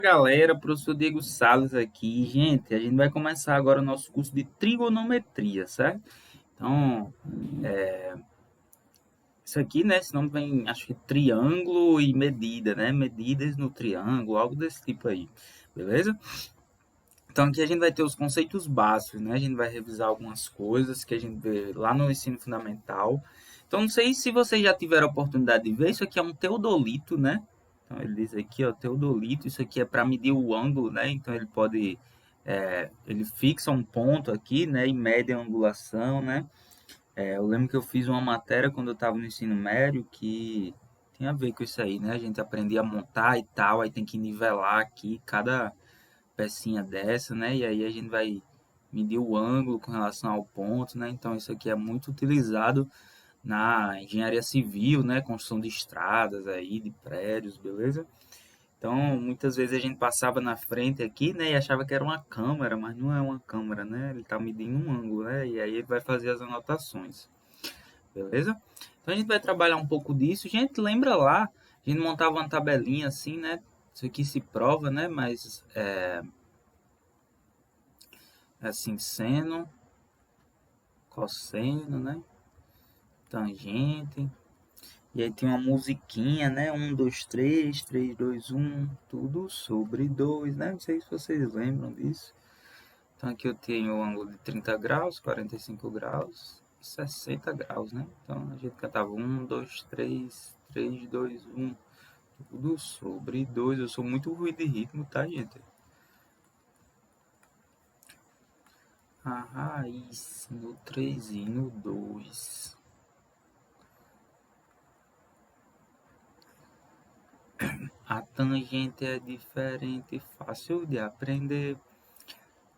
Galera, professor Diego Salles aqui. Gente, a gente vai começar agora o nosso curso de trigonometria, certo? Então, isso aqui, né? Esse nome vem, acho que triângulo e medida, né? Medidas no triângulo, algo desse tipo aí, beleza? Então, aqui a gente vai ter os conceitos básicos, né? A gente vai revisar algumas coisas que a gente vê lá no ensino fundamental. Então, não sei se vocês já tiveram a oportunidade de ver, isso aqui é um teodolito, né? Então, ele diz aqui, ó, teodolito, isso aqui é para medir o ângulo, né? Então, ele pode, ele fixa um ponto aqui, né? E mede a angulação, né? Eu lembro que eu fiz uma matéria quando eu estava no ensino médio que tinha a ver com isso aí, né? A gente aprendia a montar e tal, aí tem que nivelar aqui cada pecinha dessa, né? E aí a gente vai medir o ângulo com relação ao ponto, né? Então isso aqui é muito utilizado na engenharia civil, né? Construção de estradas aí, de prédios, beleza? Então muitas vezes a gente passava na frente aqui, né? E achava que era uma câmera, mas não é uma câmera, né? Ele tá medindo um ângulo, né? E aí ele vai fazer as anotações, beleza? Então a gente vai trabalhar um pouco disso. Gente, lembra lá? A gente montava uma tabelinha assim, né? Isso aqui se prova, né? Mas assim, seno, cosseno, né? Tangente. E aí tem uma musiquinha, né? Um, dois, três, três, dois, um, tudo sobre dois, né? Não sei se vocês lembram disso. Então aqui eu tenho o ângulo de 30 graus, 45 graus e 60 graus, né? Então a gente cantava um, dois, três, três, dois, um, tudo sobre dois. Eu sou muito ruim de ritmo, tá, gente? A raiz no 3 e no 2. A tangente é diferente, fácil de aprender.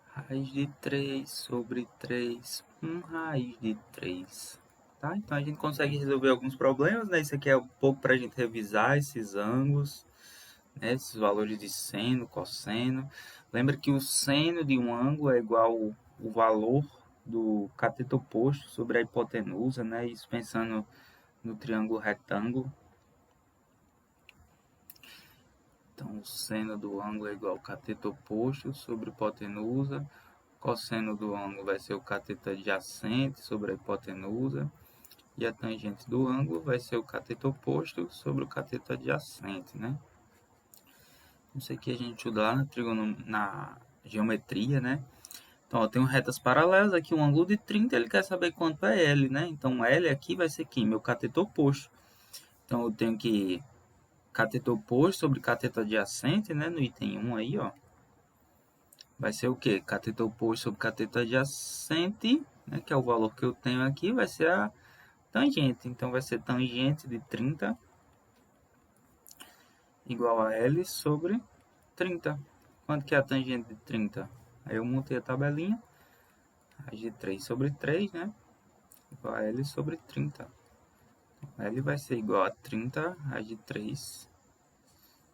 Raiz de 3 sobre 3, raiz de 3. Tá? Então a gente consegue resolver alguns problemas, né? Isso aqui é um pouco para a gente revisar esses ângulos, né? Esses valores de seno, cosseno. Lembra que o seno de um ângulo é igual o valor do cateto oposto sobre a hipotenusa, né? Isso pensando no triângulo retângulo. Então, o seno do ângulo é igual ao cateto oposto sobre hipotenusa. Cosseno do ângulo vai ser o cateto adjacente sobre a hipotenusa. E a tangente do ângulo vai ser o cateto oposto sobre o cateto adjacente, né? Isso aqui a gente estuda lá na geometria, né? Então, ó, tem retas paralelas, aqui um ângulo de 30, ele quer saber quanto é L, né? Então, L aqui vai ser quem? Meu cateto oposto. Então, eu tenho que cateto oposto sobre cateto adjacente, né? No item 1 aí, ó. Vai ser o quê? Cateto oposto sobre cateto adjacente, né? Que é o valor que eu tenho aqui, vai ser a tangente. Então, vai ser tangente de 30 igual a L sobre 30. Quanto que é a tangente de 30? Aí eu montei a tabelinha. Raiz de 3 sobre 3, né? Igual a L sobre 30. L vai ser igual a 30 raiz de 3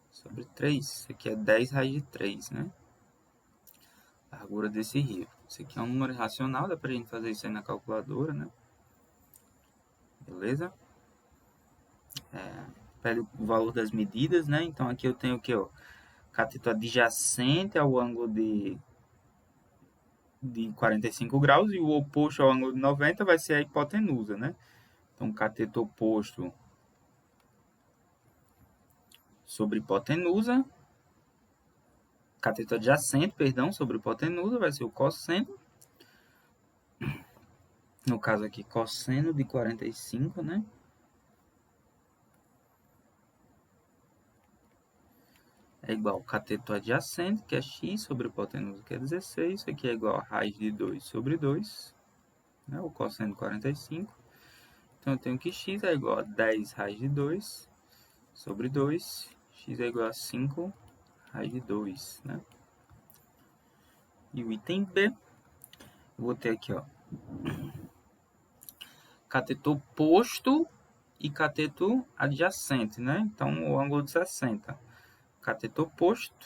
sobre 3. Isso aqui é 10 raiz de 3, né? Largura desse rio. Isso aqui é um número racional, dá pra gente fazer isso aí na calculadora, né? Beleza? Pede o valor das medidas, né? Então aqui eu tenho o que, ó? Cateto adjacente ao ângulo de 45 graus e o oposto ao ângulo de 90 vai ser a hipotenusa, né? Então, cateto oposto sobre hipotenusa, cateto adjacente, perdão, sobre hipotenusa vai ser o cosseno. No caso aqui, cosseno de 45, né? É igual ao cateto adjacente, que é x sobre hipotenusa, que é 16. Isso aqui é igual a raiz de 2 sobre 2, né? O cosseno de 45. Então, eu tenho que x é igual a 10 raiz de 2 sobre 2. X é igual a 5 raiz de 2, né? E o item B, eu vou ter aqui, ó, cateto oposto e cateto adjacente, né? Então, o ângulo de 60. Cateto oposto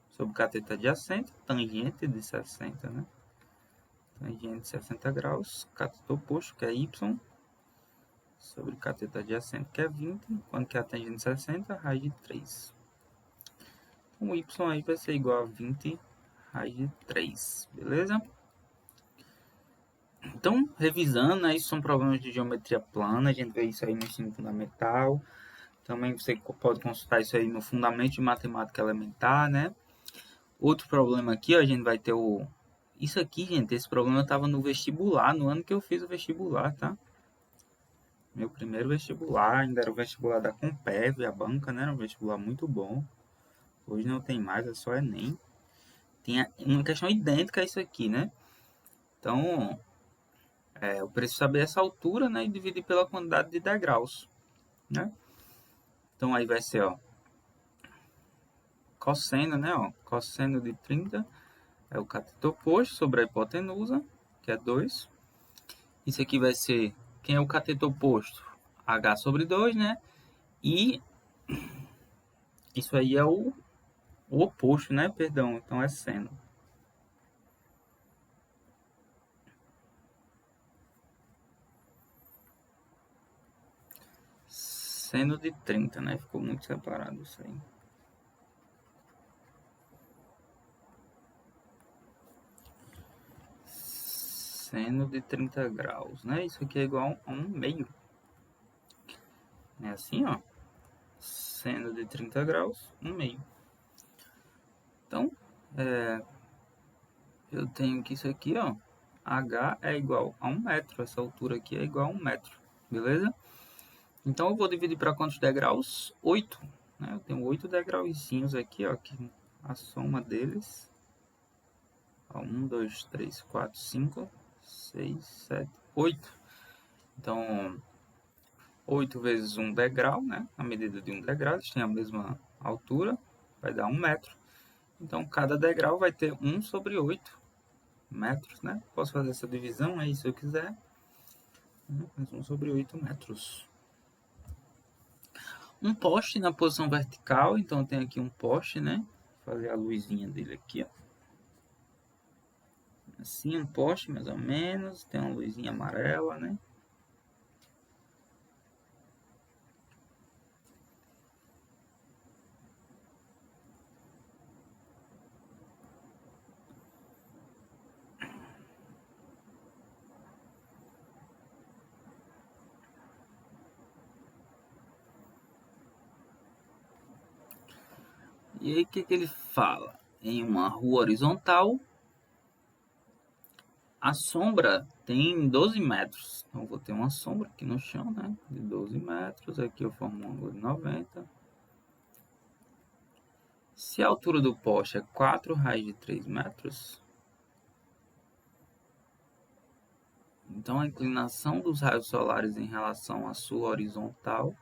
sobre cateto adjacente, tangente de 60, né? Tangente de 60 graus, cateto oposto, que é y, sobre cateto adjacente, que é 20, quando que é a tangente de 60, raiz de 3. o y aí vai ser igual a 20 raiz de 3, beleza? Então, revisando, né, isso são problemas de geometria plana, a gente vê isso aí no ensino fundamental. Também você pode consultar isso aí no Fundamento de Matemática Elementar, né? Outro problema aqui, ó, a gente vai ter o... Isso aqui, gente, esse problema estava no vestibular, no ano que eu fiz o vestibular, tá? Meu primeiro vestibular, ainda era o vestibular da Compev, a banca, né? Era um vestibular muito bom. Hoje não tem mais, é só Enem. Tem uma questão idêntica a isso aqui, né? Então, eu preciso saber essa altura, né? E dividir pela quantidade de degraus, né? Então, aí vai ser, ó, cosseno, né? Ó, cosseno de 30 é o cateto oposto sobre a hipotenusa, que é 2. Isso aqui vai ser, quem é o cateto oposto? H sobre 2, né? E isso aí é o oposto, né? Perdão, então é seno. Seno de 30, né? Ficou muito separado isso aí. Seno de 30 graus, né? Isso aqui é igual a 1 meio. É assim, ó. Seno de 30 graus, 1 meio. Então, eu tenho que isso aqui, ó. H é igual a 1 metro. Essa altura aqui é igual a 1 metro. Beleza? Então, eu vou dividir para quantos degraus? 8. Né? Eu tenho 8 degrauzinhos aqui, ó. Que a soma deles... 1, 2, 3, 4, 5, 6, 7, 8. Então, 8 vezes 1 degrau, né? A medida de um degrau, eles têm a mesma altura, vai dar 1 metro. Então, cada degrau vai ter 1 sobre 8 metros, né? Posso fazer essa divisão aí se eu quiser. 1 sobre 8 metros. Um poste na posição vertical, então eu tenho aqui um poste, né? Vou fazer a luzinha dele aqui, ó. Assim, um poste mais ou menos, tem uma luzinha amarela, né? E aí, o que ele fala? Em uma rua horizontal, a sombra tem 12 metros. Então, eu vou ter uma sombra aqui no chão, né? De 12 metros. Aqui eu formo um ângulo de 90. Se a altura do poste é 4 raiz de 3 metros, então a inclinação dos raios solares em relação à sua horizontal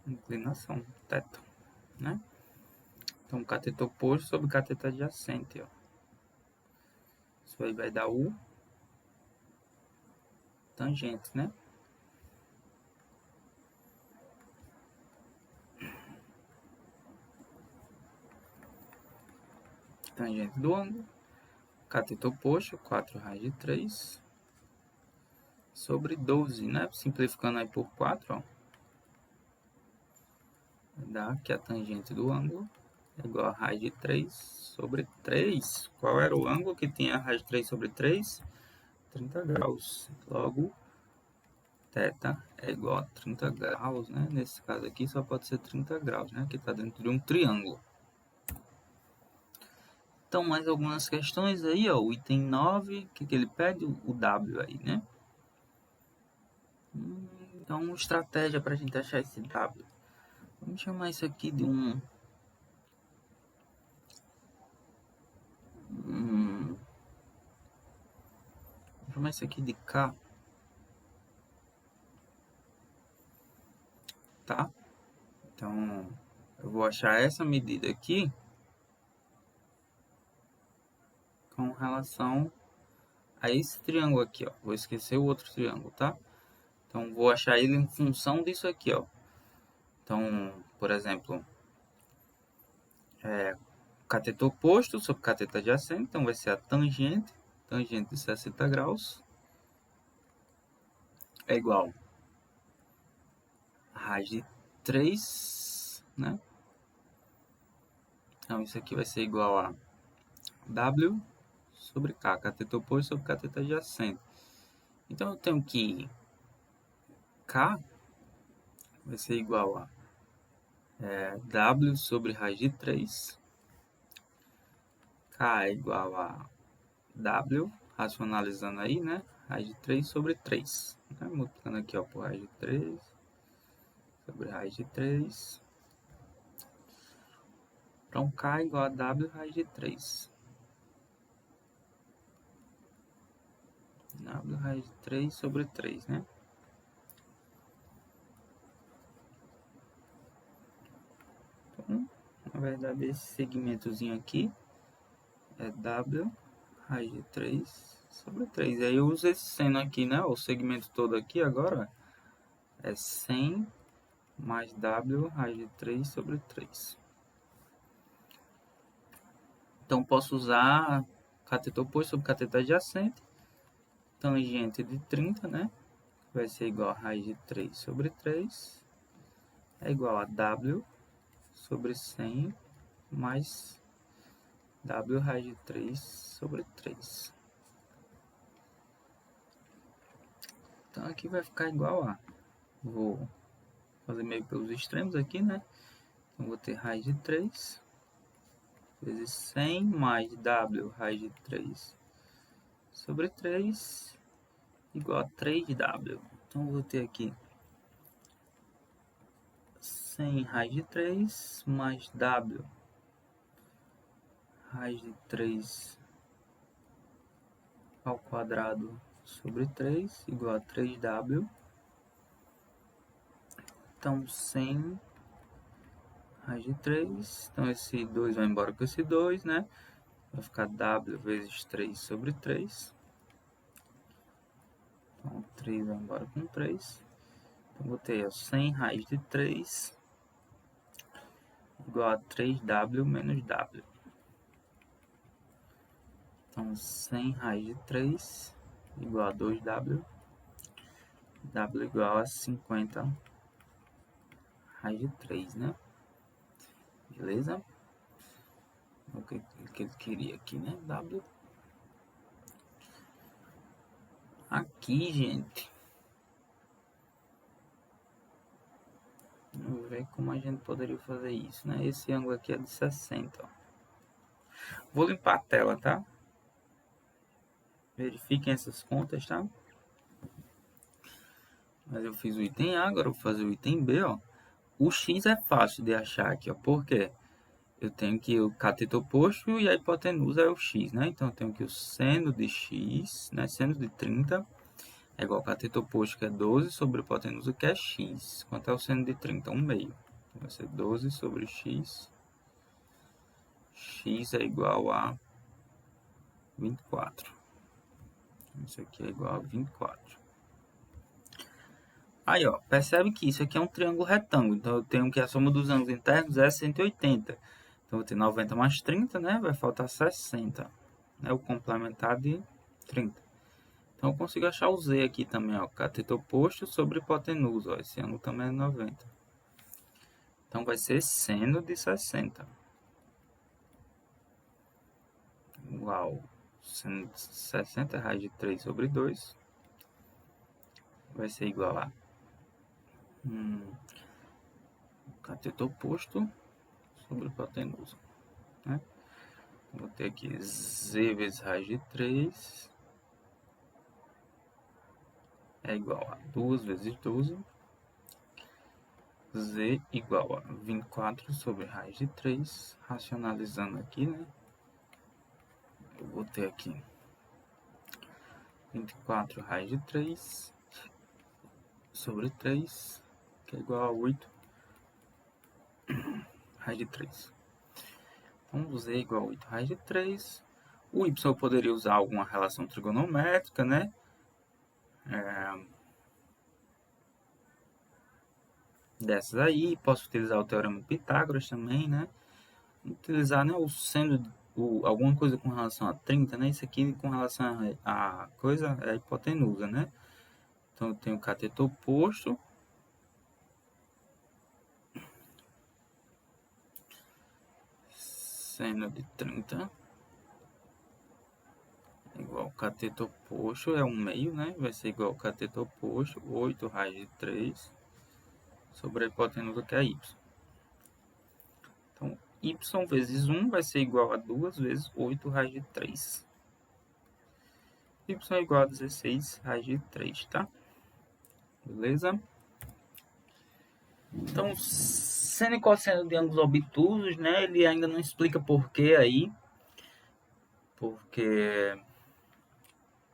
inclinação, teto, né? Então, cateto oposto sobre cateto adjacente, ó. Isso aí vai dar o tangente, né? Tangente do ângulo, cateto oposto, 4 raiz de 3, sobre 12, né? Simplificando aí por 4, ó. Dá que a tangente do ângulo é igual a raiz de 3 sobre 3. Qual era o ângulo que tinha a raiz de 3 sobre 3? 30 graus. Logo, θ é igual a 30 graus, né? Nesse caso aqui só pode ser 30 graus, né? Que está dentro de um triângulo. Então, mais algumas questões aí, ó. O item 9, o que ele pede? O W aí, né? Então, estratégia para a gente achar esse W. Vamos chamar isso aqui de um... Vamos chamar isso aqui de K. Tá? Então, eu vou achar essa medida aqui com relação a esse triângulo aqui, ó. Vou esquecer o outro triângulo, tá? Então, vou achar ele em função disso aqui, ó. Então, por exemplo, cateto oposto sobre cateto adjacente, então vai ser a tangente de 60 graus é igual raiz de 3, né? Então, isso aqui vai ser igual a W sobre K, cateto oposto sobre cateto adjacente. Então, eu tenho que K vai ser igual a W sobre raiz de 3. K é igual a W, racionalizando aí, né? Raiz de 3 sobre 3. Né? Multiplicando aqui, ó, por raiz de 3 sobre raiz de 3. Então, K é igual a W raiz de 3. W raiz de 3 sobre 3, né? Então, na verdade, esse segmentozinho aqui é W raiz de 3 sobre 3. Aí eu uso esse seno aqui, né? O segmento todo aqui agora é 100 mais W raiz de 3 sobre 3. Então, posso usar cateto oposto sobre cateto adjacente. Tangente de 30, né? Vai ser igual a raiz de 3 sobre 3. É igual a W sobre 100 mais W raiz de 3 sobre 3. Então, aqui vai ficar igual a... Vou fazer meio pelos extremos aqui, né? Então, vou ter raiz de 3 vezes 100 mais W raiz de 3 sobre 3 igual a 3W. Então, vou ter aqui 100 raiz de 3 mais W raiz de 3 ao quadrado sobre 3 igual a 3W. Então, 100 raiz de 3. Então, esse 2 vai embora com esse 2, né? Vai ficar W vezes 3 sobre 3. Então, 3 vai embora com 3. Então, vou ter 100 raiz de 3 igual a 3W menos W. Então, 100 raiz de 3 igual a 2W. W igual a 50 raiz de 3, né? Beleza? O que ele queria aqui, né? W. Aqui, gente. Vamos ver como a gente poderia fazer isso, né? Esse ângulo aqui é de 60, ó. Vou limpar a tela, tá? Verifiquem essas contas, tá? Mas eu fiz o item A, agora eu vou fazer o item B, ó. O x é fácil de achar aqui, ó. Por quê? Eu tenho que o cateto oposto e a hipotenusa é o x, né? Então, eu tenho que o seno de x, né? Seno de 30 é igual ao cateto oposto, que é 12, sobre a hipotenusa, que é x. Quanto é o seno de 30? 1 meio. Então, vai ser 12 sobre x. X é igual a 24. Isso aqui é igual a 24. Aí, ó, percebe que isso aqui é um triângulo retângulo. Então, eu tenho que a soma dos ângulos internos é 180. Então, eu vou ter 90 mais 30, né? Vai faltar 60. Né? O complementar de 30. Então, eu consigo achar o Z aqui também, ó. Cateto oposto sobre hipotenusa, ó. Esse ângulo também é 90. Então, vai ser seno de 60. Igual. Seno de 60 é raiz de 3 sobre 2. Vai ser igual a cateto oposto sobre hipotenusa, né? Vou ter aqui Z vezes raiz de 3 é igual a 2 vezes 12. Z igual a 24 sobre raiz de 3. Racionalizando aqui, né? Eu vou ter aqui 24 raiz de 3 sobre 3, que é igual a 8 raiz de 3. Então, Z igual a 8 raiz de 3. O Y eu poderia usar alguma relação trigonométrica, né? Dessas aí. Posso utilizar o teorema de Pitágoras também, né? Utilizar, né, o seno, alguma coisa com relação a 30, né? Isso aqui com relação a coisa é a hipotenusa, né? Então, eu tenho o cateto oposto seno de 30 é igual ao cateto oposto, é 1/2, né? Vai ser igual ao cateto oposto, 8 raiz de 3 sobre a hipotenusa, que é y. Então, y vezes 1 vai ser igual a 2 vezes 8 raiz de 3. Y é igual a 16 raiz de 3, tá? Beleza? Então, seno e cosseno de ângulos obtusos, né? Ele ainda não explica por que aí. Porque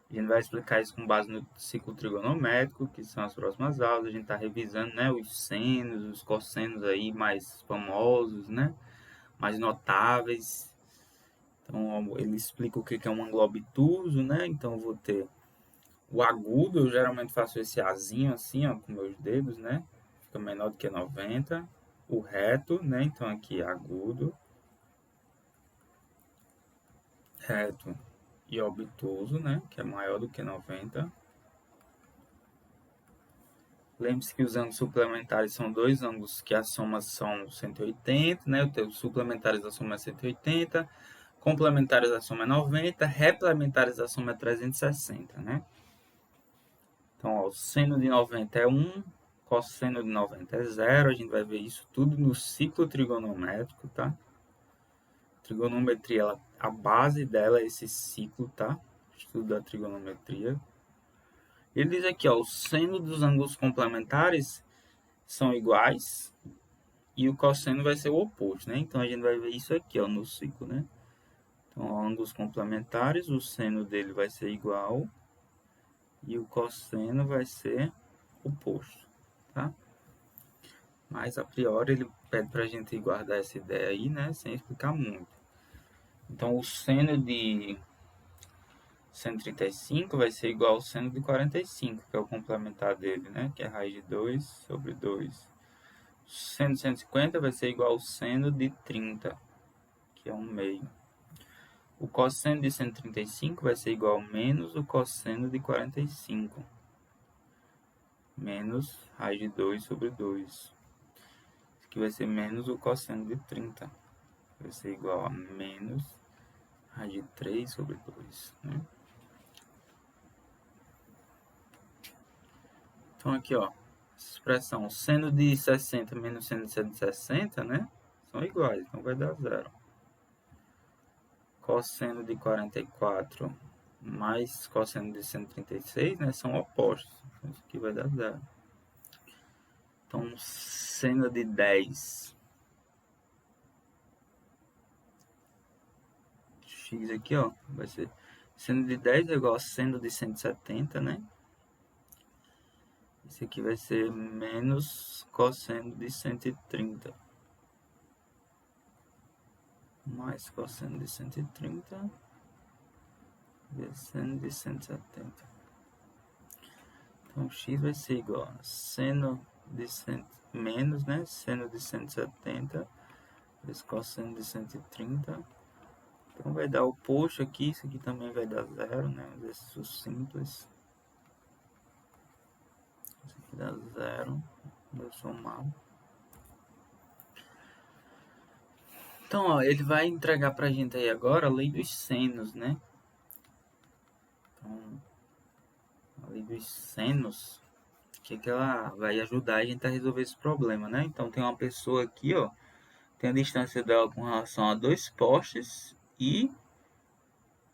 a gente vai explicar isso com base no ciclo trigonométrico, que são as próximas aulas. A gente está revisando, né, os senos, os cossenos aí mais famosos, né? Mais notáveis. Então, ele explica o que é um ângulo obtuso, né? Então, eu vou ter o agudo, eu geralmente faço esse azinho assim, ó, com meus dedos, né? Fica menor do que 90. O reto, né? Então, aqui, agudo, reto e obtuso, né? Que é maior do que 90. Lembre-se que os ângulos suplementares são dois ângulos que a soma são 180, né? Os suplementares da soma é 180, complementares da soma é 90, replementares da soma é 360, né? Então, ó, o seno de 90 é 1, cosseno de 90 é 0. A gente vai ver isso tudo no ciclo trigonométrico, tá? Trigonometria, a base dela é esse ciclo, tá? Estudo da trigonometria. Ele diz aqui, ó, o seno dos ângulos complementares são iguais e o cosseno vai ser o oposto, né? Então, a gente vai ver isso aqui, ó, no ciclo, né? Então, ângulos complementares, o seno dele vai ser igual e o cosseno vai ser oposto, tá? Mas, a priori, ele pede pra gente guardar essa ideia aí, né? Sem explicar muito. Então, o seno de 135 vai ser igual ao seno de 45, que é o complementar dele, né? Que é raiz de 2 sobre 2. O seno de 150 vai ser igual ao seno de 30, que é 1/2. O cosseno de 135 vai ser igual ao menos o cosseno de 45. Menos raiz de 2 sobre 2. Isso aqui vai ser menos o cosseno de 30. Vai ser igual a menos raiz de 3 sobre 2, né? Então, aqui, ó, essa expressão, seno de 60 menos seno de 160, né? São iguais, então vai dar 0. Cosseno de 44 mais cosseno de 136, né? São opostos. Então, isso aqui vai dar 0. Então, seno de 10. X aqui, ó, vai ser seno de 10 é igual a seno de 170, né? Esse aqui vai ser menos cosseno de 130. Mais cosseno de 130 vezes seno de 170. Então, x vai ser igual a seno de menos, né? Seno de 170 vezes cosseno de 130. Então, vai dar o oposto aqui. Isso aqui também vai dar 0, né? Um exercício simples. Isso aqui dá 0. Vou somar. Então, ó, ele vai entregar pra gente aí agora a lei dos senos, né? Então, a lei dos senos, que ela vai ajudar a gente a resolver esse problema, né? Então, tem uma pessoa aqui, ó, tem a distância dela com relação a 2 postes e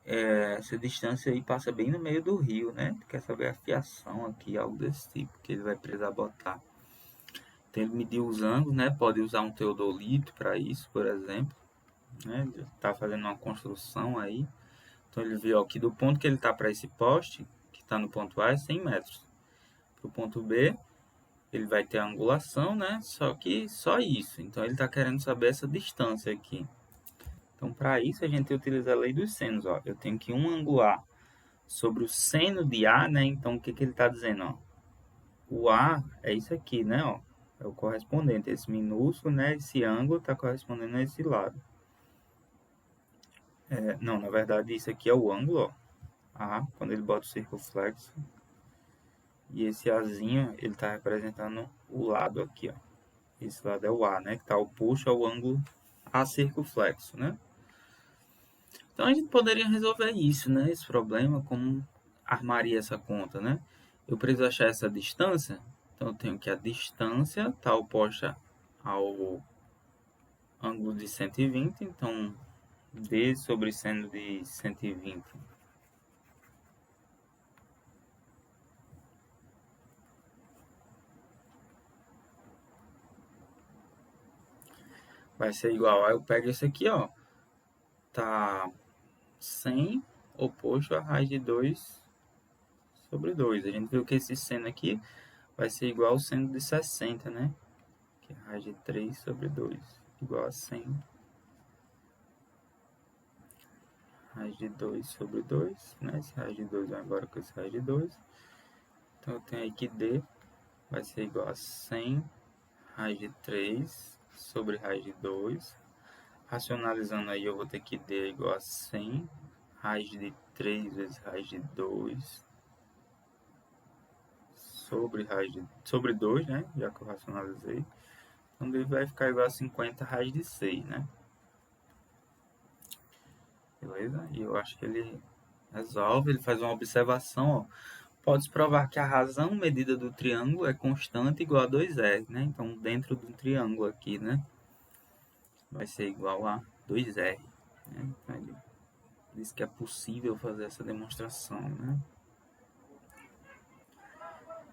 essa distância aí passa bem no meio do rio, né? Quer saber a fiação aqui, algo desse tipo, que ele vai precisar botar. Então, ele mediu os ângulos, né? Pode usar um teodolito para isso, por exemplo, né? Ele tá fazendo uma construção aí. Então, ele viu, ó, que do ponto que ele tá para esse poste, que está no ponto A, é 100 metros. Para o ponto B, ele vai ter a angulação, né? Só que só isso. Então, ele está querendo saber essa distância aqui. Então, para isso, a gente utiliza a lei dos senos, ó. Eu tenho que angular sobre o seno de A, né? Então, o que ele está dizendo, ó? O A é isso aqui, né? Ó, é o correspondente. Esse minúsculo, né? Esse ângulo está correspondendo a esse lado. Não, na verdade, isso aqui é o ângulo, ó. A, quando ele bota o circunflexo. E esse Azinho, ele está representando o lado aqui, ó. Esse lado é o A, né? Que está oposto ao ângulo A circunflexo, né? Então a gente poderia resolver isso, né? Esse problema, como armaria essa conta, né? Eu preciso achar essa distância, então eu tenho que a distância está oposta ao ângulo de 120, então d sobre seno de 120 vai ser igual a, eu pego esse aqui, ó, tá 100 oposto a raiz de 2 sobre 2. A gente viu que esse seno aqui vai ser igual ao seno de 60, né? Que é raiz de 3 sobre 2, igual a 100 raiz de 2 sobre 2, né? Esse raiz de 2 vai embora com esse raiz de 2. Então eu tenho aí que D vai ser igual a 100 raiz de 3 sobre raiz de 2. Racionalizando aí eu vou ter que D igual a 100 raiz de 3 vezes raiz de 2 sobre 2, né? Já que eu racionalizei. Então D vai ficar igual a 50 raiz de 6, né? Beleza? E eu acho que ele resolve, ele faz uma observação, ó. Pode-se provar que a razão medida do triângulo é constante igual a 2R, né? Então, dentro do triângulo aqui, né? Vai ser igual a 2R, né? Então, ele diz que é possível fazer essa demonstração, né?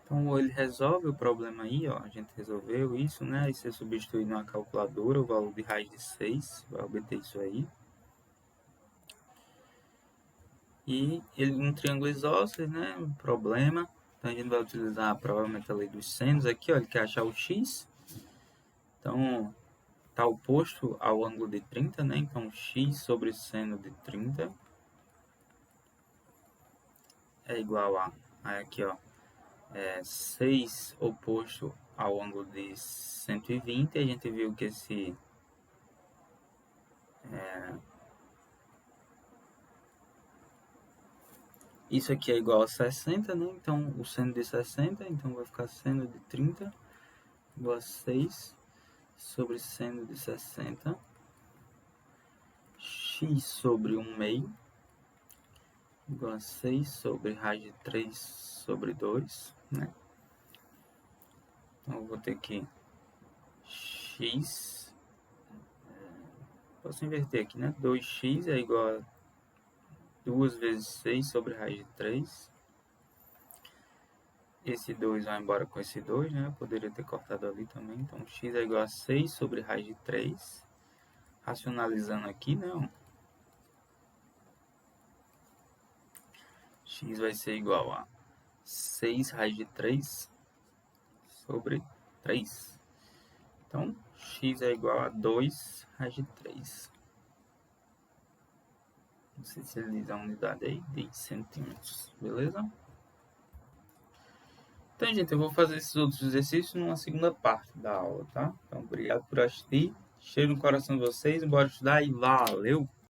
Então, ele resolve o problema aí, ó. A gente resolveu isso, né? Aí você substitui na calculadora o valor de raiz de 6, vai obter isso aí. E ele um triângulo isósceles, né? Um problema. Então, a gente vai utilizar provavelmente a lei dos senos aqui, ó. Ele quer achar o x. Então, está oposto ao ângulo de 30, né? Então, x sobre seno de 30 é igual a, aqui, ó, 6 oposto ao ângulo de 120. A gente viu que isso aqui é igual a 60, né? Então, o seno de 60, então vai ficar seno de 30 igual a 6 sobre seno de 60, x sobre 1 meio, igual a 6 sobre raiz de 3 sobre 2, né? Então, eu vou ter que x, posso inverter aqui, né? 2x é igual a 2 vezes 6 sobre raiz de 3. Esse 2 vai embora com esse 2, né? Eu poderia ter cortado ali também. Então, x é igual a 6 sobre raiz de 3. Racionalizando aqui, né? X vai ser igual a 6 raiz de 3 sobre 3. Então, x é igual a 2 raiz de 3. Não sei se ele diz a unidade aí de centímetros, beleza? Então, gente, eu vou fazer esses outros exercícios numa segunda parte da aula, tá? Então, obrigado por assistir. Cheiro no coração de vocês, bora estudar e valeu!